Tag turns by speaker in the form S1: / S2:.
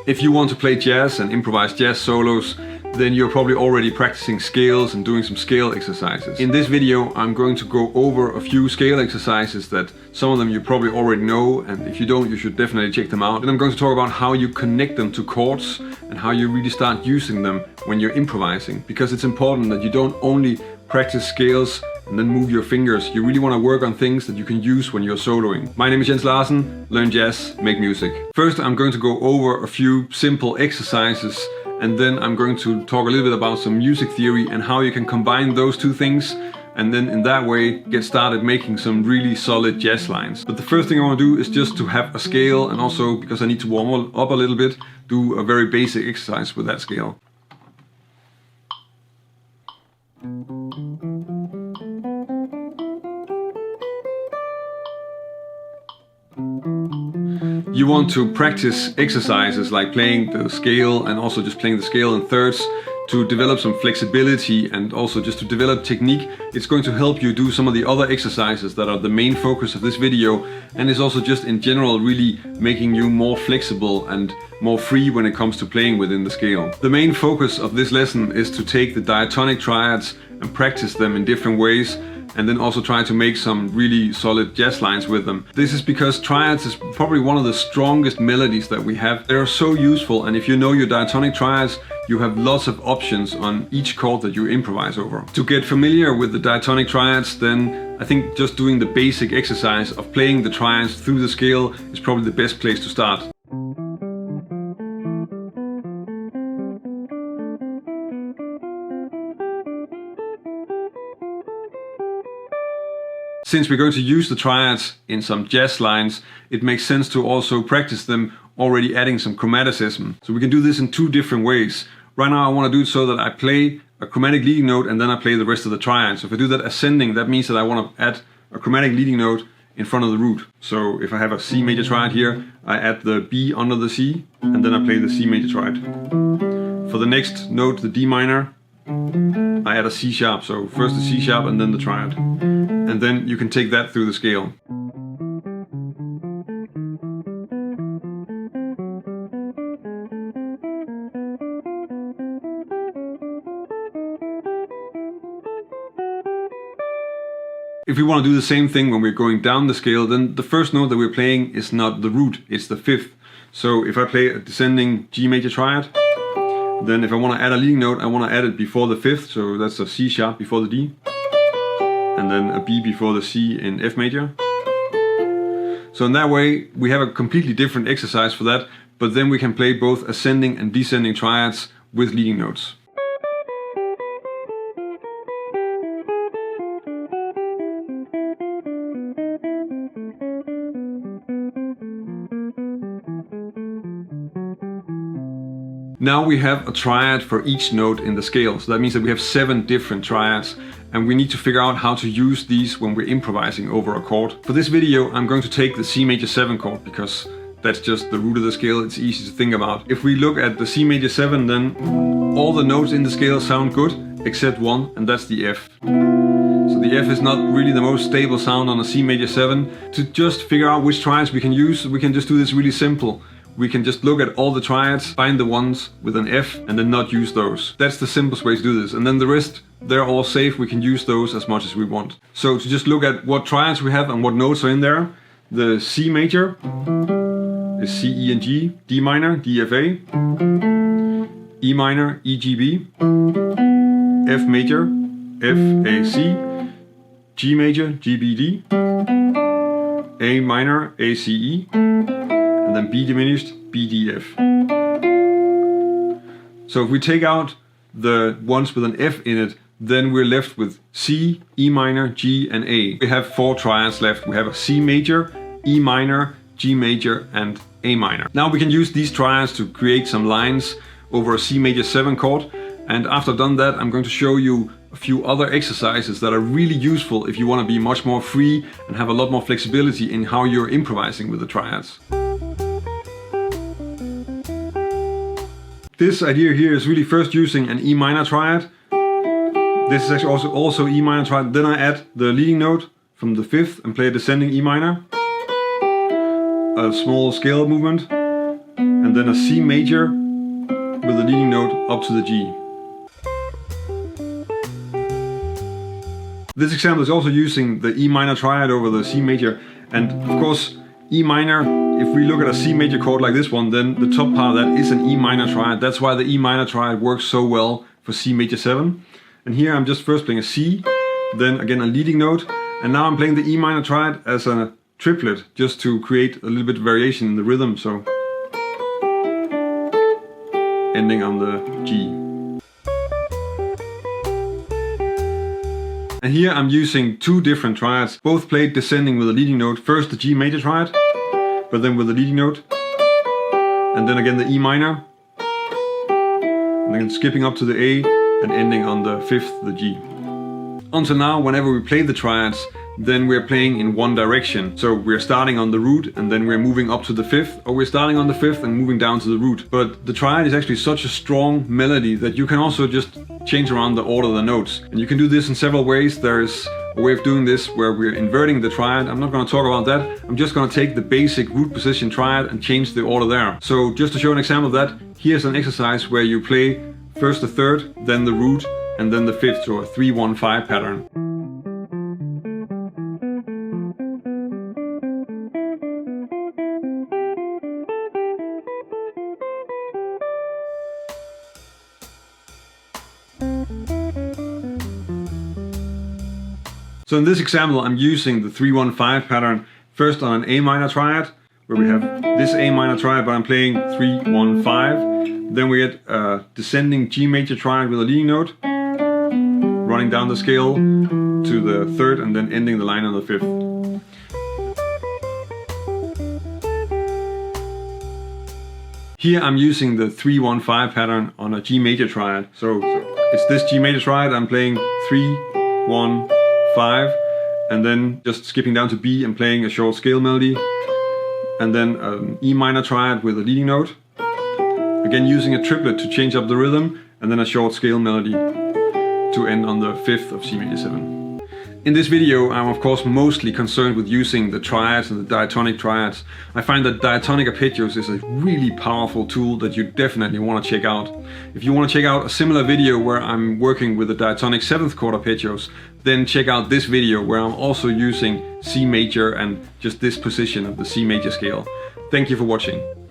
S1: If you want to play jazz and improvise jazz solos, then you're probably already practicing scales and doing some scale exercises. In this video, I'm going to go over a few scale exercises that some of them you probably already know, and if you don't, you should definitely check them out. And I'm going to talk about how you connect them to chords and how you really start using them when you're improvising, because it's important that you don't only practice scales and then move your fingers. You really want to work on things that you can use when you're soloing. My name is Larsen, learn jazz, make music. First, I'm going to go over a few simple exercises, and then I'm going to talk a little bit about some music theory and how you can combine those two things, and then in that way get started making some really solid jazz lines. But the first thing I want to do is just to have a scale, and also because I need to warm up a little bit, do a very basic exercise with that scale. You want to practice exercises like playing the scale and also just playing the scale in thirds to develop some flexibility and also just to develop technique. It's going to help you do some of the other exercises that are the main focus of this video, and is also just in general really making you more flexible and more free when it comes to playing within the scale. The main focus of this lesson is to take the diatonic triads and practice them in different ways, and then also try to make some really solid jazz lines with them. This is because triads is probably one of the strongest melodies that we have. They're so useful, and if you know your diatonic triads, you have lots of options on each chord that you improvise over. To get familiar with the diatonic triads, then I think just doing the basic exercise of playing the triads through the scale is probably the best place to start. Since we're going to use the triads in some jazz lines, it makes sense to also practice them already adding some chromaticism. So we can do this in two different ways. Right now I want to do it so that I play a chromatic leading note and then I play the rest of the triads. So if I do that ascending, that means that I want to add a chromatic leading note in front of the root. So if I have a C major triad here, I add the B under the C and then I play the C major triad. For the next note, the D minor, I add a C sharp. So first the C sharp and then the triad. And then you can take that through the scale. If we want to do the same thing when we're going down the scale, then the first note that we're playing is not the root, it's the fifth. So if I play a descending G major triad, then if I want to add a leading note, I want to add it before the fifth, so that's a C sharp before the D, and then a B before the C in F major. So in that way we have a completely different exercise for that, but then we can play both ascending and descending triads with leading notes. Now we have a triad for each note in the scale, so that means that we have 7 different triads, and we need to figure out how to use these when we're improvising over a chord. For this video I'm going to take the C major 7 chord because that's just the root of the scale, it's easy to think about. If we look at the C major 7, then all the notes in the scale sound good except one, and that's the F. So the F is not really the most stable sound on a C major 7. To just figure out which triads we can use, we can just do this really simple. We can just look at all the triads, find the ones with an F, and then not use those. That's the simplest way to do this. And then the rest, they're all safe. We can use those as much as we want. So to just look at what triads we have and what notes are in there, the C major is C, E, and G, D minor, D, F, A, E minor, E, G, B, F major, F, A, C, G major, G, B, D, A minor, A, C, E, and then B diminished, B, D, F. So if we take out the ones with an F in it, then we're left with C, E minor, G, and A. We have 4 triads left. We have a C major, E minor, G major, and A minor. Now we can use these triads to create some lines over a C major 7 chord. And after I've done that, I'm going to show you a few other exercises that are really useful if you want to be much more free and have a lot more flexibility in how you're improvising with the triads. This idea here is really first using an E minor triad. This is actually also E minor triad. Then I add the leading note from the 5th and play a descending E minor. A small scale movement. and then a C major with the leading note up to the G. This example is also using the E minor triad over the C major, and of course E minor, if we look at a C major chord like this one, then the top part of that is an E minor triad. That's why the E minor triad works so well for C major 7. And here I'm just first playing a C, then again a leading note, and now I'm playing the E minor triad as a triplet, just to create a little bit of variation in the rhythm, so ending on the G. And here I'm using two different triads, both played descending with a leading note. First the G major triad, but then with the leading note, and then again the E minor, and then skipping up to the A and ending on the 5th, the G. Until now, whenever we play the triads, then we're playing in one direction. So we're starting on the root and then we're moving up to the 5th, or we're starting on the 5th and moving down to the root. But the triad is actually such a strong melody that you can also just change around the order of the notes. And you can do this in several ways. There's a way of doing this where we're inverting the triad. I'm not going to talk about that. I'm just going to take the basic root position triad and change the order there. So just to show an example of that, here's an exercise where you play first the 3rd, then the root, and then the 5th, so a 3-1-5 pattern. So in this example, I'm using the 3-1-5 pattern first on an A minor triad, where we have this A minor triad, but I'm playing 3-1-5. Then we get a descending G major triad with a leading note, running down the scale to the 3rd, and then ending the line on the 5th. Here I'm using the 3-1-5 pattern on a G major triad. So it's this G major triad, I'm playing 3-1-5, and then just skipping down to B and playing a short scale melody, and then an E minor triad with a leading note, again using a triplet to change up the rhythm, and then a short scale melody to end on the 5th of C major 7. In this video, I'm of course mostly concerned with using the triads and the diatonic triads. I find that diatonic arpeggios is a really powerful tool that you definitely want to check out. If you want to check out a similar video where I'm working with the diatonic 7th chord arpeggios, then check out this video where I'm also using C major and just this position of the C major scale. Thank you for watching.